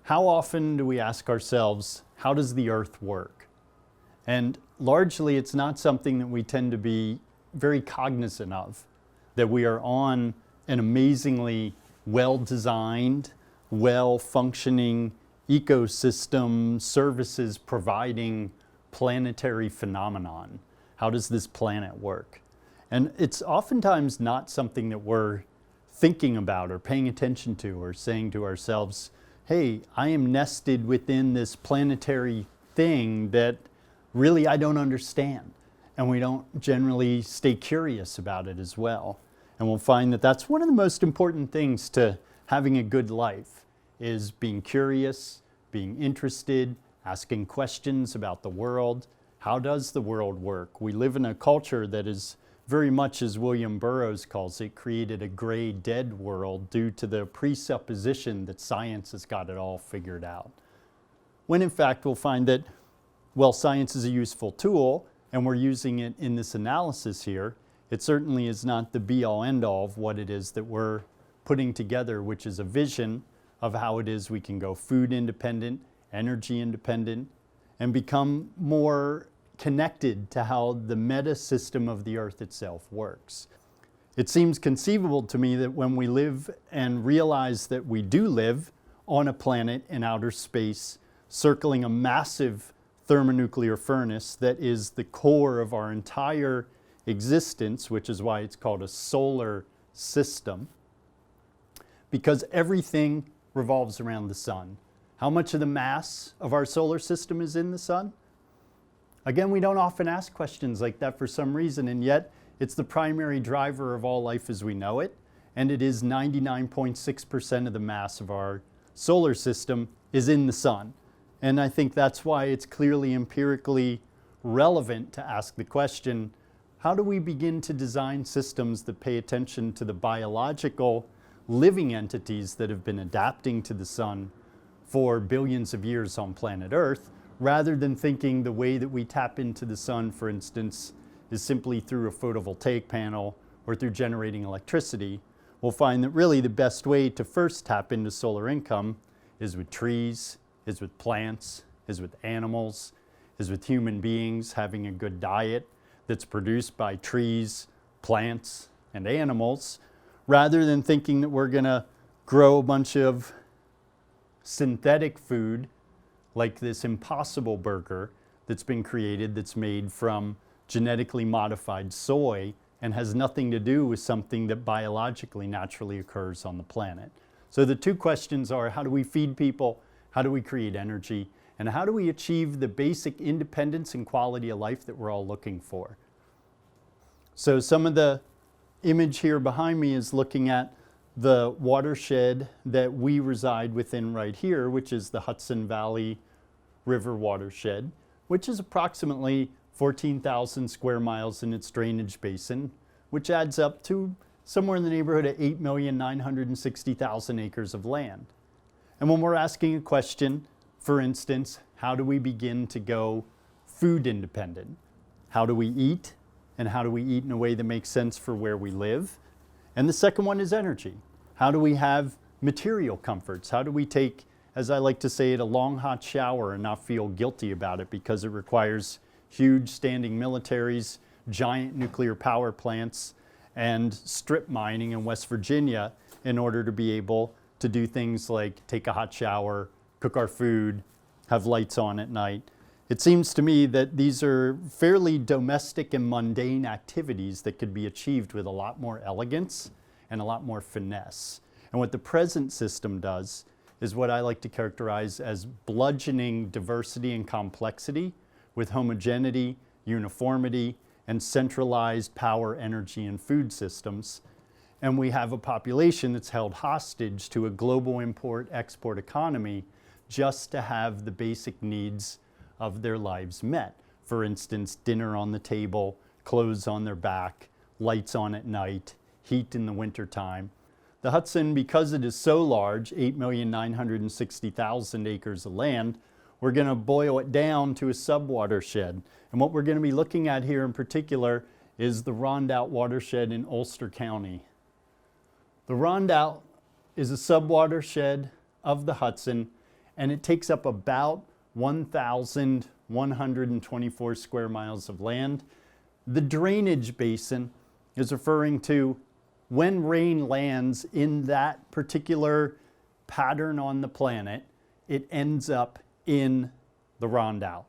How often do we ask ourselves, how does the earth work? And largely it's not something that we tend to be very cognizant of, that we are on an amazingly well-designed, well-functioning ecosystem, services providing planetary phenomenon. How does this planet work? And it's oftentimes not something that we're thinking about or paying attention to or saying to ourselves, hey, I am nested within this planetary thing that really I don't understand. And we don't generally stay curious about it as well. And we'll find that that's one of the most important things to having a good life, is being curious, being interested, asking questions about the world. How does the world work? We live in a culture that is very much, as William Burroughs calls it, created a gray, dead world due to the presupposition that science has got it all figured out. When in fact we'll find that, well, science is a useful tool and we're using it in this analysis here, it certainly is not the be-all end-all of what it is that we're putting together, which is a vision of how it is we can go food independent, energy independent, and become more connected to how the meta system of the earth itself works. It seems conceivable to me that when we live and realize that we do live on a planet in outer space, circling a massive thermonuclear furnace that is the core of our entire existence, which is why it's called a solar system, because everything revolves around the sun. How much of the mass of our solar system is in the sun? Again, we don't often ask questions like that for some reason, and yet it's the primary driver of all life as we know it, and it is 99.6% of the mass of our solar system is in the sun. And I think that's why it's clearly empirically relevant to ask the question, how do we begin to design systems that pay attention to the biological living entities that have been adapting to the sun for billions of years on planet Earth, rather than thinking the way that we tap into the sun, for instance, is simply through a photovoltaic panel or through generating electricity. We'll find that really the best way to first tap into solar income is with trees, is with plants, is with animals, is with human beings having a good diet that's produced by trees, plants, and animals, rather than thinking that we're going to grow a bunch of synthetic food like this Impossible Burger that's been created, that's made from genetically modified soy and has nothing to do with something that biologically naturally occurs on the planet. So the two questions are, how do we feed people, how do we create energy, and how do we achieve the basic independence and quality of life that we're all looking for? So some of the image here behind me is looking at the watershed that we reside within right here, which is the Hudson Valley River watershed, which is approximately 14,000 square miles in its drainage basin, which adds up to somewhere in the neighborhood of 8,960,000 acres of land. And when we're asking a question, for instance, how do we begin to go food independent? How do we eat? And how do we eat in a way that makes sense for where we live? And the second one is energy. How do we have material comforts? How do we take, as I like to say it, a long hot shower and not feel guilty about it because it requires huge standing militaries, giant nuclear power plants, and strip mining in West Virginia in order to be able to do things like take a hot shower, cook our food, have lights on at night. It seems to me that these are fairly domestic and mundane activities that could be achieved with a lot more elegance and a lot more finesse. And what the present system does is what I like to characterize as bludgeoning diversity and complexity with homogeneity, uniformity, and centralized power, energy, and food systems. And we have a population that's held hostage to a global import-export economy just to have the basic needs of their lives met. For instance, dinner on the table, clothes on their back, lights on at night, heat in the wintertime. The Hudson, because it is so large, 8,960,000 acres of land, we're going to boil it down to a sub-watershed. And what we're going to be looking at here in particular is the Rondout watershed in Ulster County. The Rondout is a sub-watershed of the Hudson, and it takes up about 1,124 square miles of land. The drainage basin is referring to when rain lands in that particular pattern on the planet, it ends up in the Rondout.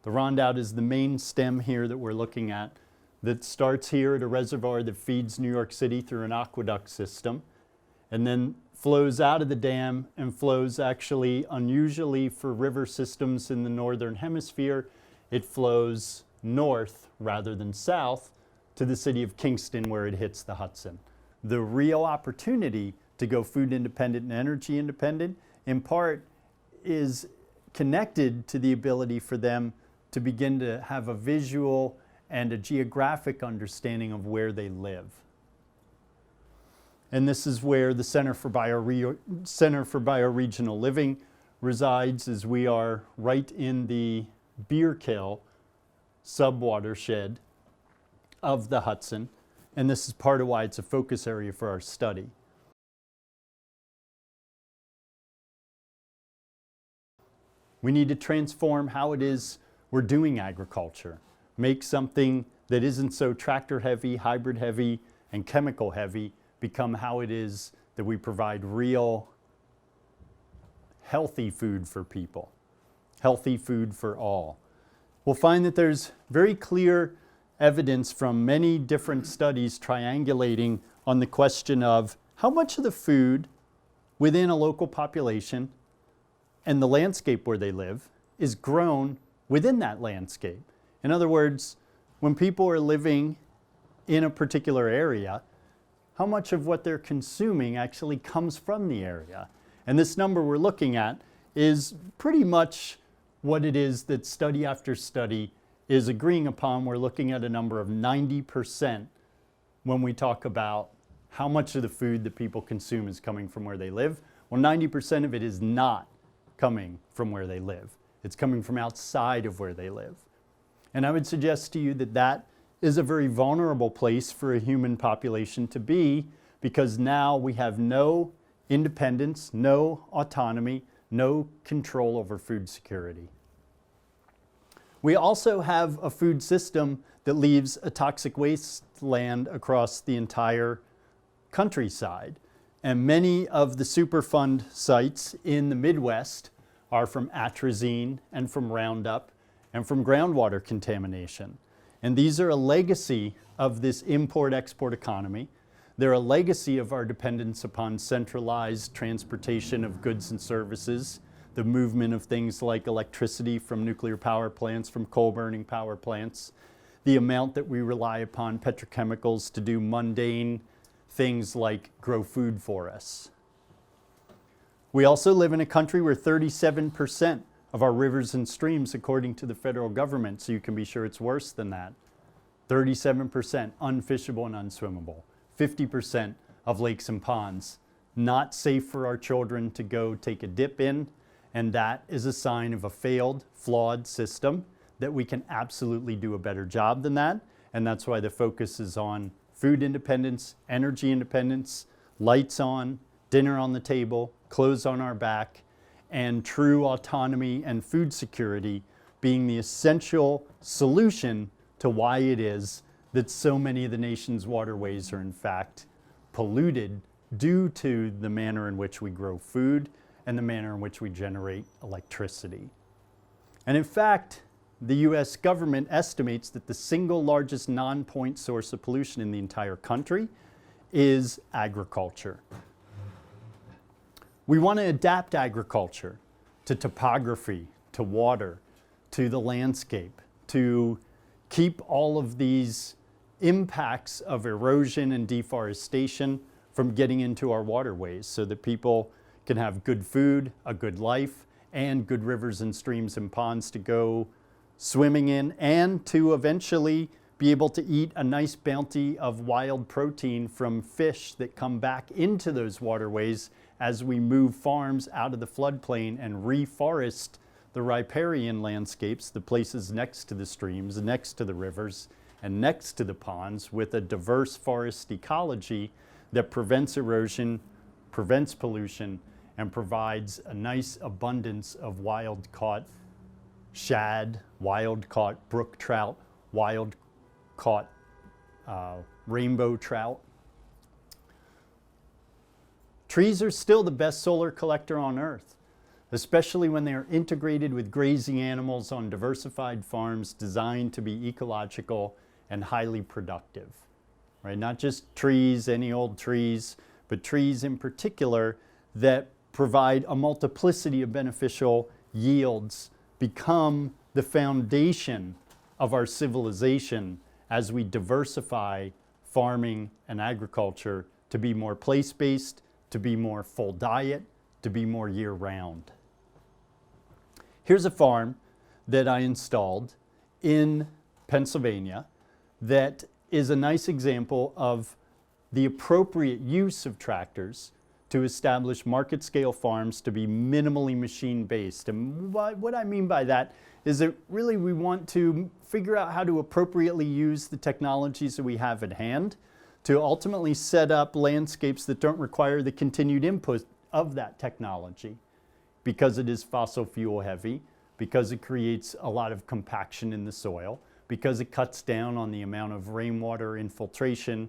The Rondout is the main stem here that we're looking at that starts here at a reservoir that feeds New York City through an aqueduct system and then flows out of the dam and flows actually, unusually for river systems in the northern hemisphere, it flows north rather than south to the city of Kingston where it hits the Hudson. The real opportunity to go food independent and energy independent in part is connected to the ability for them to begin to have a visual and a geographic understanding of where they live. And this is where the Center for Bioregional Living resides, as we are right in the Bioregional sub-watershed of the Hudson. And this is part of why it's a focus area for our study. We need to transform how it is we're doing agriculture. Make something that isn't so tractor heavy, hybrid heavy, and chemical heavy become how it is that we provide real healthy food for people, healthy food for all. We'll find that there's very clear evidence from many different studies triangulating on the question of how much of the food within a local population and the landscape where they live is grown within that landscape. In other words, when people are living in a particular area, how much of what they're consuming actually comes from the area. And this number we're looking at is pretty much what it is that study after study is agreeing upon. We're looking at a number of 90% when we talk about how much of the food that people consume is coming from where they live. Well, 90% of it is not coming from where they live. It's coming from outside of where they live. And I would suggest to you that that is a very vulnerable place for a human population to be, because now we have no independence, no autonomy, no control over food security. We also have a food system that leaves a toxic wasteland across the entire countryside. And many of the Superfund sites in the Midwest are from atrazine and from Roundup and from groundwater contamination. And these are a legacy of this import-export economy. They're a legacy of our dependence upon centralized transportation of goods and services, the movement of things like electricity from nuclear power plants, from coal-burning power plants, the amount that we rely upon petrochemicals to do mundane things like grow food for us. We also live in a country where 37% of our rivers and streams, according to the federal government, so you can be sure it's worse than that, 37% unfishable and unswimmable, 50% of lakes and ponds not safe for our children to go take a dip in, and that is a sign of a failed, flawed system that we can absolutely do a better job than that, and that's why the focus is on food independence, energy independence, lights on, dinner on the table, clothes on our back, and true autonomy and food security being the essential solution to why it is that so many of the nation's waterways are in fact polluted due to the manner in which we grow food and the manner in which we generate electricity. And in fact, the US government estimates that the single largest non-point source of pollution in the entire country is agriculture. We want to adapt agriculture to topography, to water, to the landscape, to keep all of these impacts of erosion and deforestation from getting into our waterways so that people can have good food, a good life, and good rivers and streams and ponds to go swimming in, and to eventually be able to eat a nice bounty of wild protein from fish that come back into those waterways as we move farms out of the floodplain and reforest the riparian landscapes, the places next to the streams, next to the rivers, and next to the ponds, with a diverse forest ecology that prevents erosion, prevents pollution, and provides a nice abundance of wild-caught shad, wild-caught brook trout, wild-caught rainbow trout. Trees are still the best solar collector on Earth, especially when they are integrated with grazing animals on diversified farms designed to be ecological and highly productive. Right? Not just trees, any old trees, but trees in particular that provide a multiplicity of beneficial yields, become the foundation of our civilization as we diversify farming and agriculture to be more place-based, to be more full diet, to be more year-round. Here's a farm that I installed in Pennsylvania that is a nice example of the appropriate use of tractors to establish market-scale farms to be minimally machine-based. And what I mean by that is that really we want to figure out how to appropriately use the technologies that we have at hand to ultimately set up landscapes that don't require the continued input of that technology, because it is fossil fuel heavy, because it creates a lot of compaction in the soil, because it cuts down on the amount of rainwater infiltration,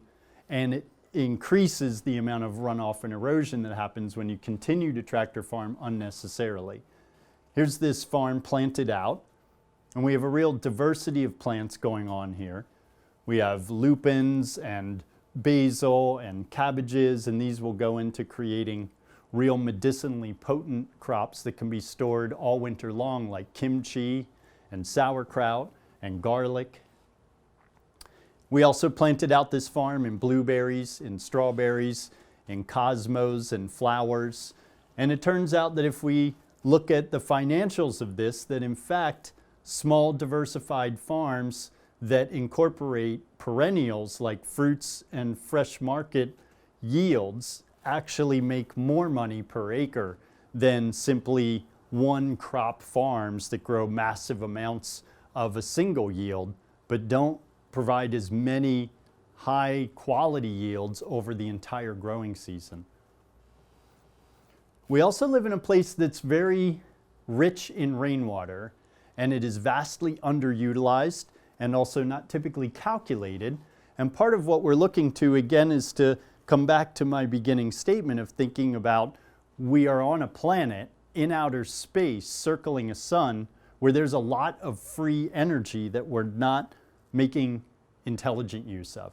and it increases the amount of runoff and erosion that happens when you continue to tractor farm unnecessarily. Here's this farm planted out, and we have a real diversity of plants going on here. We have lupins and basil and cabbages, and these will go into creating real medicinally potent crops that can be stored all winter long, like kimchi and sauerkraut and garlic. We also planted out this farm in blueberries, in strawberries, in cosmos and flowers. And it turns out that if we look at the financials of this, that in fact, small diversified farms that incorporate perennials like fruits and fresh market yields actually make more money per acre than simply one crop farms that grow massive amounts of a single yield but don't provide as many high quality yields over the entire growing season. We also live in a place that's very rich in rainwater, and it is vastly underutilized and also not typically calculated. And part of what we're looking to, again, is to come back to my beginning statement of thinking about we are on a planet in outer space circling a sun where there's a lot of free energy that we're not making intelligent use of.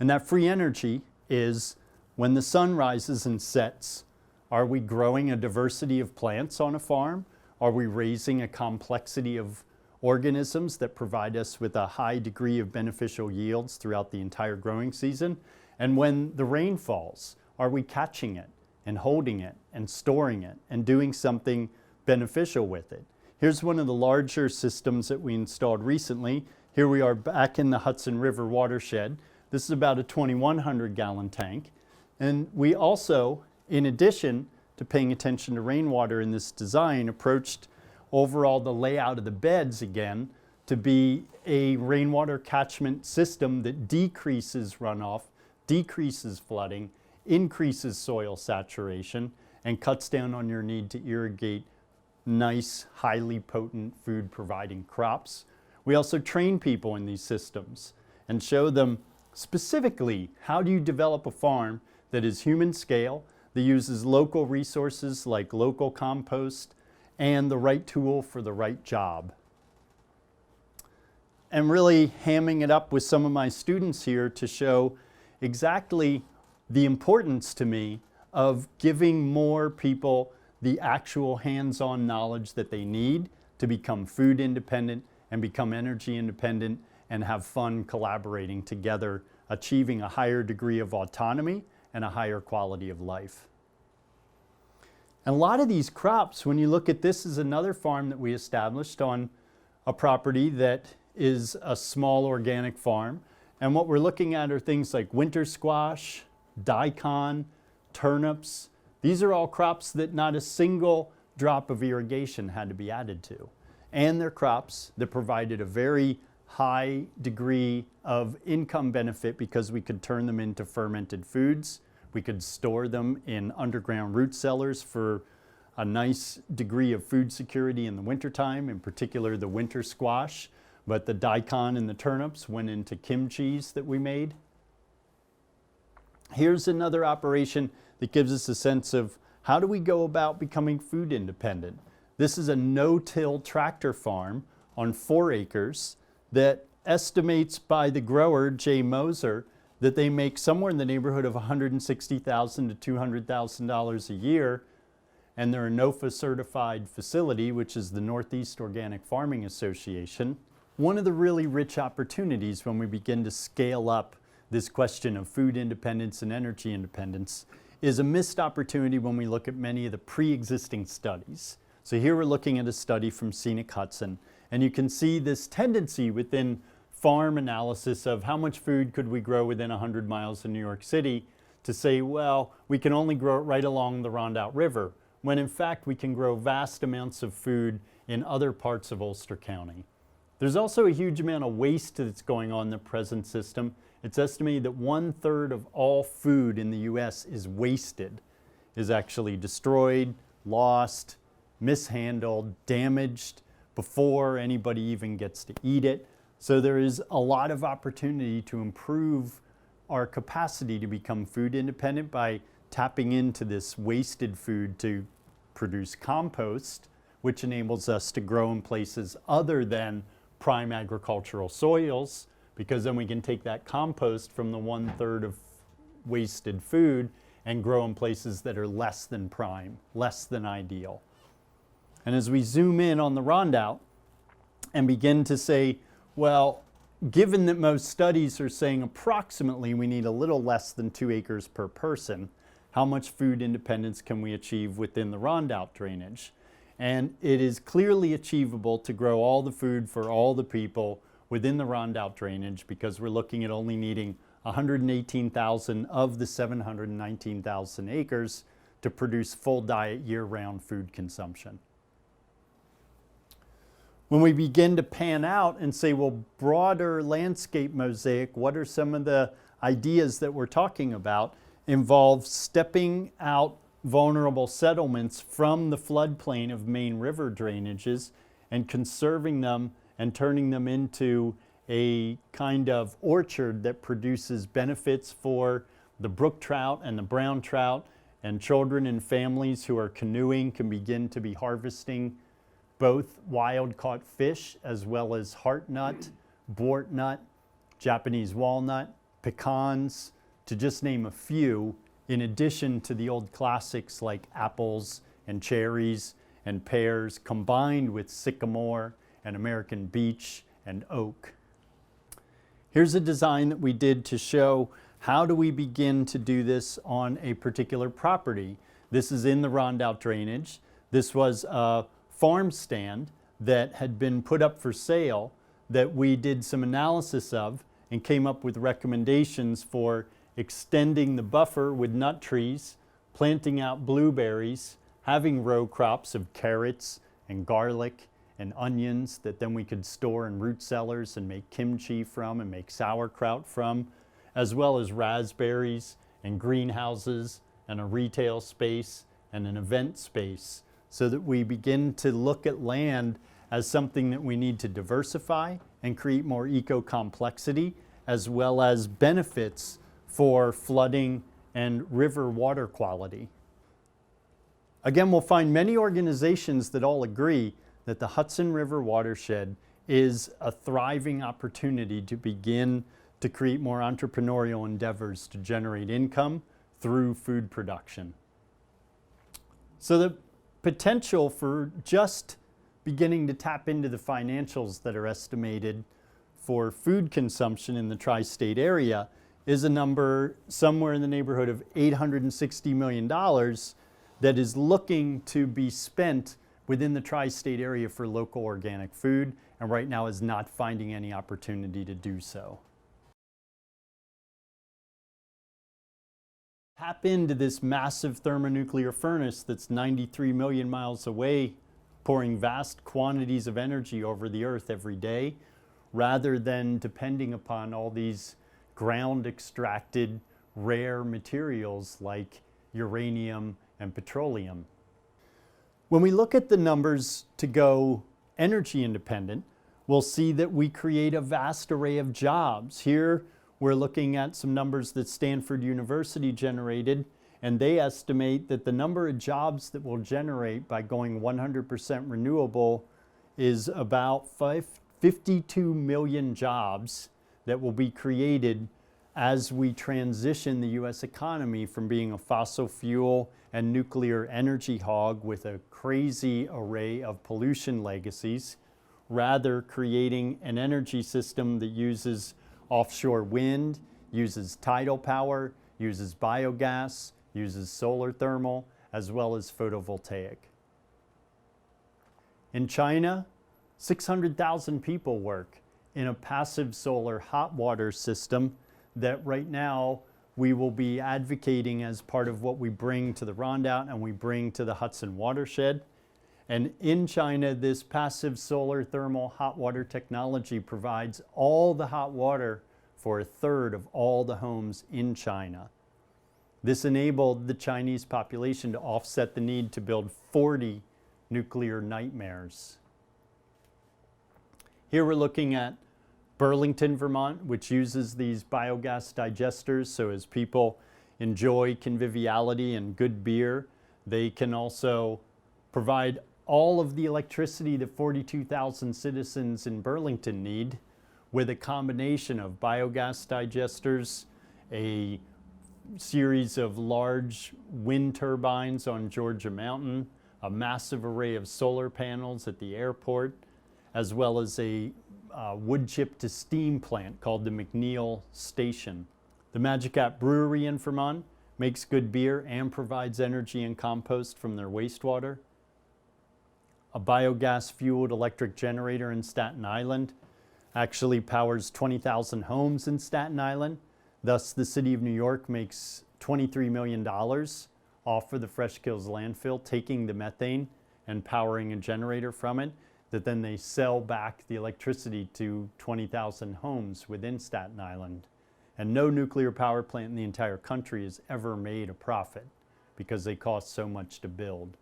And that free energy is when the sun rises and sets. Are we growing a diversity of plants on a farm? Are we raising a complexity of organisms that provide us with a high degree of beneficial yields throughout the entire growing season? And when the rain falls, are we catching it and holding it and storing it and doing something beneficial with it? Here's one of the larger systems that we installed recently. Here we are back in the Hudson River watershed. This is about a 2,100 gallon tank. And we also, in addition to paying attention to rainwater in this design, approached overall the layout of the beds again to be a rainwater catchment system that decreases runoff, decreases flooding, increases soil saturation, and cuts down on your need to irrigate nice, highly potent food providing crops. We also train people in these systems and show them specifically how do you develop a farm that is human scale, that uses local resources like local compost and the right tool for the right job. And really hamming it up with some of my students here to show exactly the importance to me of giving more people the actual hands-on knowledge that they need to become food independent and become energy independent and have fun collaborating together, achieving a higher degree of autonomy and a higher quality of life. And a lot of these crops, when you look at this, is another farm that we established on a property that is a small organic farm. And what we're looking at are things like winter squash, daikon, turnips. These are all crops that not a single drop of irrigation had to be added to. And they're crops that provided a very high degree of income benefit because we could turn them into fermented foods, We could store them in underground root cellars for a nice degree of food security in the wintertime, in particular the winter squash. But the daikon and the turnips went into kimchis that we made. Here's another operation that gives us a sense of how do we go about becoming food independent. This is a no-till tractor farm on 4 acres that estimates by the grower, Jay Moser, that they make somewhere in the neighborhood of $160,000 to $200,000 a year. And they're a NOFA certified facility, which is the Northeast Organic Farming Association. One of the really rich opportunities when we begin to scale up this question of food independence and energy independence is a missed opportunity when we look at many of the pre-existing studies. So here we're looking at a study from Scenic Hudson, and you can see this tendency within farm analysis of how much food could we grow within 100 miles of New York City to say, well, we can only grow it right along the Rondout River, when in fact we can grow vast amounts of food in other parts of Ulster County. There's also a huge amount of waste that's going on in the present system. It's estimated that 1/3 of all food in the US is wasted, is actually destroyed, lost, mishandled, damaged before anybody even gets to eat it. So there is a lot of opportunity to improve our capacity to become food independent by tapping into this wasted food to produce compost, which enables us to grow in places other than prime agricultural soils, because then we can take that compost from the 1/3 of wasted food and grow in places that are less than prime, less than ideal. And as we zoom in on the Rondout and begin to say, well, given that most studies are saying approximately we need a little less than 2 acres per person, how much food independence can we achieve within the Rondout drainage? And it is clearly achievable to grow all the food for all the people within the Rondout drainage, because we're looking at only needing 118,000 of the 719,000 acres to produce full diet year-round food consumption. When we begin to pan out and say, well, broader landscape mosaic, what are some of the ideas that we're talking about? Involves stepping out vulnerable settlements from the floodplain of main river drainages and conserving them and turning them into a kind of orchard that produces benefits for the brook trout and the brown trout, and children and families who are canoeing can begin to be harvesting both wild caught fish as well as heart nut, bort nut, Japanese walnut, pecans, to just name a few, in addition to the old classics like apples and cherries and pears, combined with sycamore and American beech and oak. Here's a design that we did to show how do we begin to do this on a particular property. This is in the Rondout drainage. This was a farm stand that had been put up for sale that we did some analysis of and came up with recommendations for extending the buffer with nut trees, planting out blueberries, having row crops of carrots and garlic and onions that then we could store in root cellars and make kimchi from and make sauerkraut from, as well as raspberries and greenhouses and a retail space and an event space, so that we begin to look at land as something that we need to diversify and create more eco-complexity, as well as benefits for flooding and river water quality. Again, we'll find many organizations that all agree that the Hudson River watershed is a thriving opportunity to begin to create more entrepreneurial endeavors to generate income through food production. So the potential for just beginning to tap into the financials that are estimated for food consumption in the tri-state area is a number somewhere in the neighborhood of $860 million that is looking to be spent within the tri-state area for local organic food, and right now is not finding any opportunity to do so. Tap into this massive thermonuclear furnace that's 93 million miles away, pouring vast quantities of energy over the earth every day, rather than depending upon all these ground extracted rare materials like uranium and petroleum. When we look at the numbers to go energy independent, we'll see that we create a vast array of jobs. Here we're looking at some numbers that Stanford University generated, and they estimate that the number of jobs that we'll generate by going 100% renewable is about 52 million jobs that will be created as we transition the U.S. economy from being a fossil fuel and nuclear energy hog with a crazy array of pollution legacies, rather creating an energy system that uses offshore wind, uses tidal power, uses biogas, uses solar thermal, as well as photovoltaic. In China, 600,000 people work in a passive solar hot water system that right now we will be advocating as part of what we bring to the Rondout and we bring to the Hudson watershed. And in China, this passive solar thermal hot water technology provides all the hot water for a third of all the homes in China. This enabled the Chinese population to offset the need to build 40 nuclear nightmares. Here we're looking at Burlington, Vermont, which uses these biogas digesters. So as people enjoy conviviality and good beer, they can also provide all of the electricity that 42,000 citizens in Burlington need with a combination of biogas digesters, a series of large wind turbines on Georgia Mountain, a massive array of solar panels at the airport, as well as a wood chip to steam plant called the McNeil Station. The Magic App Brewery in Vermont makes good beer and provides energy and compost from their wastewater. A biogas fueled electric generator in Staten Island actually powers 20,000 homes in Staten Island. Thus, the city of New York makes $23 million off of the Fresh Kills landfill, taking the methane and powering a generator from it, that then they sell back the electricity to 20,000 homes within Staten Island. And no nuclear power plant in the entire country has ever made a profit because they cost so much to build.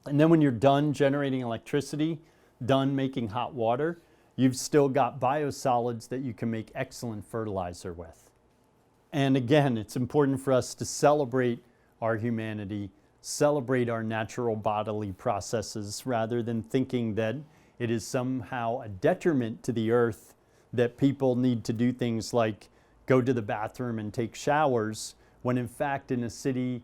And then when you're done generating electricity, done making hot water, you've still got biosolids that you can make excellent fertilizer with. And again, it's important for us to celebrate our humanity, celebrate our natural bodily processes, rather than thinking that it is somehow a detriment to the earth that people need to do things like go to the bathroom and take showers, when in fact in a city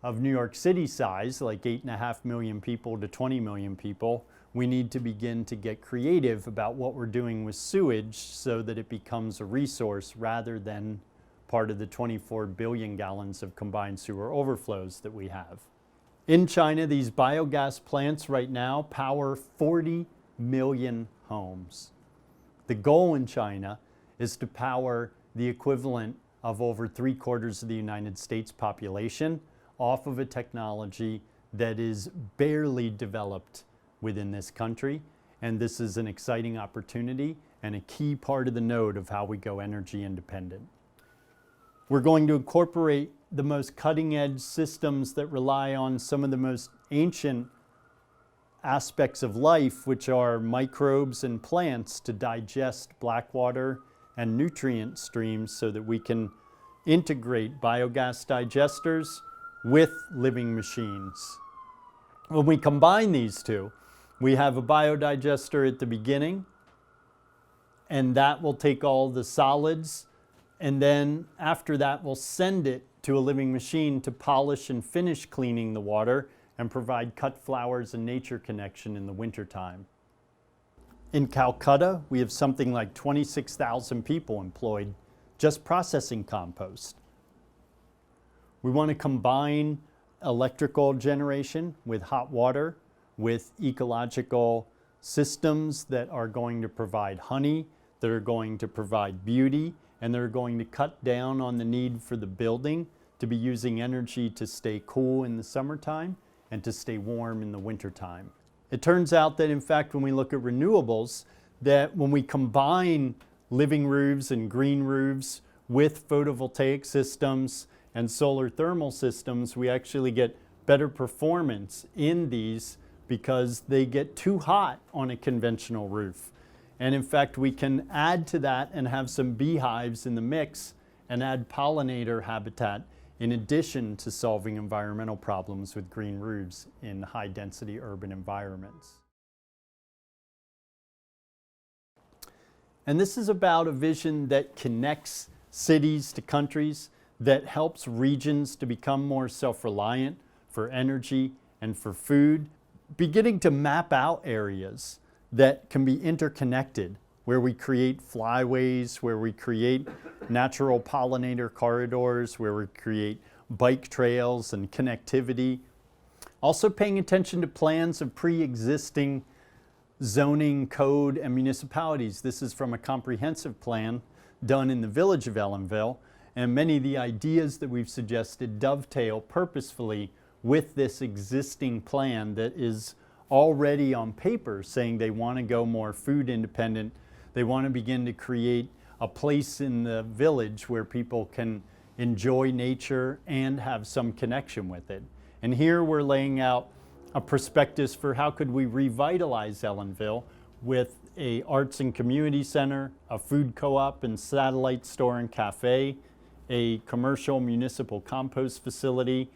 of New York City size, like 8.5 million people to 20 million people, we need to begin to get creative about what we're doing with sewage so that it becomes a resource rather than part of the 24 billion gallons of combined sewer overflows that we have. In China, these biogas plants right now power 40 million homes. The goal in China is to power the equivalent of over 3/4 of the United States population off of a technology that is barely developed within this country. And this is an exciting opportunity and a key part of the node of how we go energy independent. We're going to incorporate the most cutting-edge systems that rely on some of the most ancient aspects of life, which are microbes and plants, to digest black water and nutrient streams so that we can integrate biogas digesters with living machines. When we combine these two, we have a biodigester at the beginning, and that will take all the solids, and then after that we'll send it to a living machine to polish and finish cleaning the water and provide cut flowers and nature connection in the wintertime. In Calcutta, we have something like 26,000 people employed just processing compost. We want to combine electrical generation with hot water, with ecological systems that are going to provide honey, that are going to provide beauty, and they're going to cut down on the need for the building to be using energy to stay cool in the summertime and to stay warm in the wintertime. It turns out that in fact when we look at renewables, that when we combine living roofs and green roofs with photovoltaic systems and solar thermal systems, we actually get better performance in these because they get too hot on a conventional roof. And in fact, we can add to that and have some beehives in the mix and add pollinator habitat in addition to solving environmental problems with green roofs in high-density urban environments. And this is about a vision that connects cities to countries, that helps regions to become more self-reliant for energy and for food, beginning to map out areas that can be interconnected, where we create flyways, where we create natural pollinator corridors, where we create bike trails and connectivity. Also paying attention to plans of pre-existing zoning code and municipalities. This is from a comprehensive plan done in the village of Ellenville, and many of the ideas that we've suggested dovetail purposefully with this existing plan that is already on paper saying they want to go more food independent. They want to begin to create a place in the village where people can enjoy nature and have some connection with it. And here we're laying out a prospectus for how could we revitalize Ellenville with a arts and community center, a food co-op and satellite store and cafe, a commercial municipal compost facility,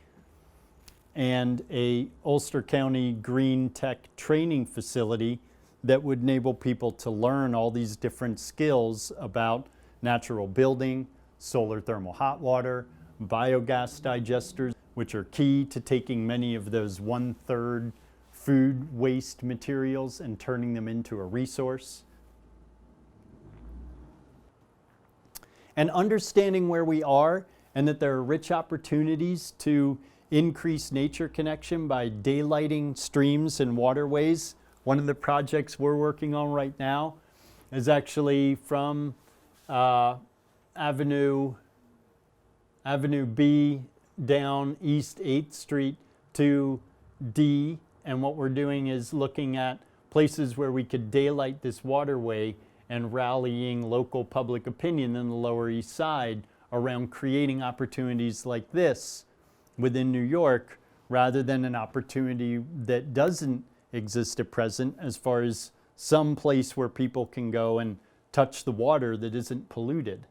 and a Ulster County Green Tech training facility that would enable people to learn all these different skills about natural building, solar thermal hot water, biogas digesters, which are key to taking many of those 1/3 food waste materials and turning them into a resource. And understanding where we are and that there are rich opportunities to increase nature connection by daylighting streams and waterways. One of the projects we're working on right now is actually from Avenue B down East 8th Street to D, and what we're doing is looking at places where we could daylight this waterway and rallying local public opinion in the Lower East Side around creating opportunities like this within New York, rather than an opportunity that doesn't exist at present as far as some place where people can go and touch the water that isn't polluted.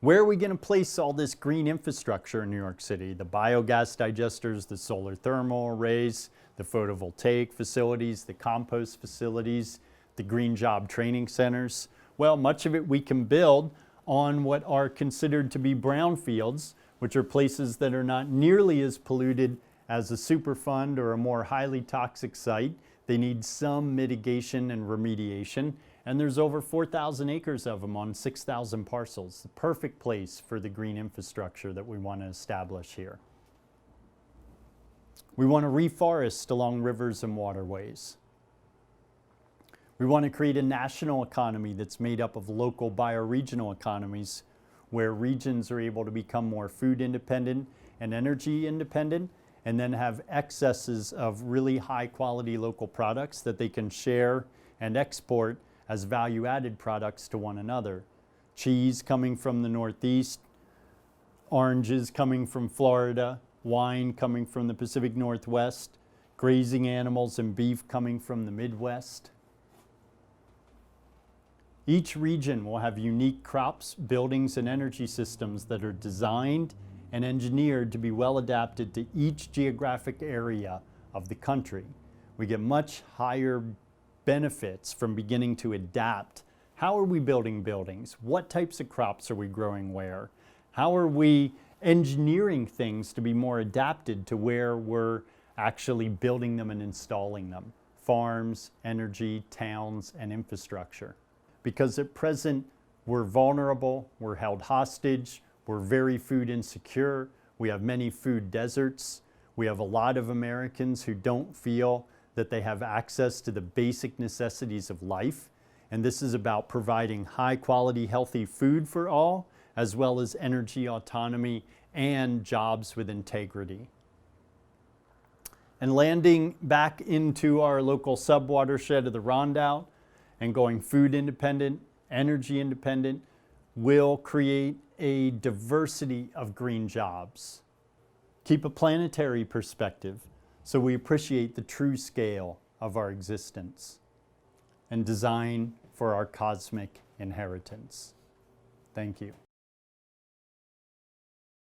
Where are we going to place all this green infrastructure in New York City? The biogas digesters, the solar thermal arrays, the photovoltaic facilities, the compost facilities, the green job training centers. Well, much of it we can build on what are considered to be brownfields, which are places that are not nearly as polluted as a Superfund or a more highly toxic site. They need some mitigation and remediation. And there's over 4,000 acres of them on 6,000 parcels. The perfect place for the green infrastructure that we want to establish here. We want to reforest along rivers and waterways. We want to create a national economy that's made up of local bioregional economies where regions are able to become more food independent and energy independent, and then have excesses of really high quality local products that they can share and export as value-added products to one another. Cheese coming from the Northeast, oranges coming from Florida, wine coming from the Pacific Northwest, grazing animals and beef coming from the Midwest. Each region will have unique crops, buildings, and energy systems that are designed and engineered to be well adapted to each geographic area of the country. We get much higher benefits from beginning to adapt. How are we building buildings? What types of crops are we growing where? How are we engineering things to be more adapted to where we're actually building them and installing them? Farms, energy, towns, and infrastructure. Because at present, we're vulnerable, we're held hostage, we're very food insecure, we have many food deserts, we have a lot of Americans who don't feel that they have access to the basic necessities of life. And this is about providing high quality, healthy food for all, as well as energy autonomy and jobs with integrity. And landing back into our local sub-watershed of the Rondout and going food independent, energy independent, will create a diversity of green jobs. Keep a planetary perspective so we appreciate the true scale of our existence, and design for our cosmic inheritance. Thank you.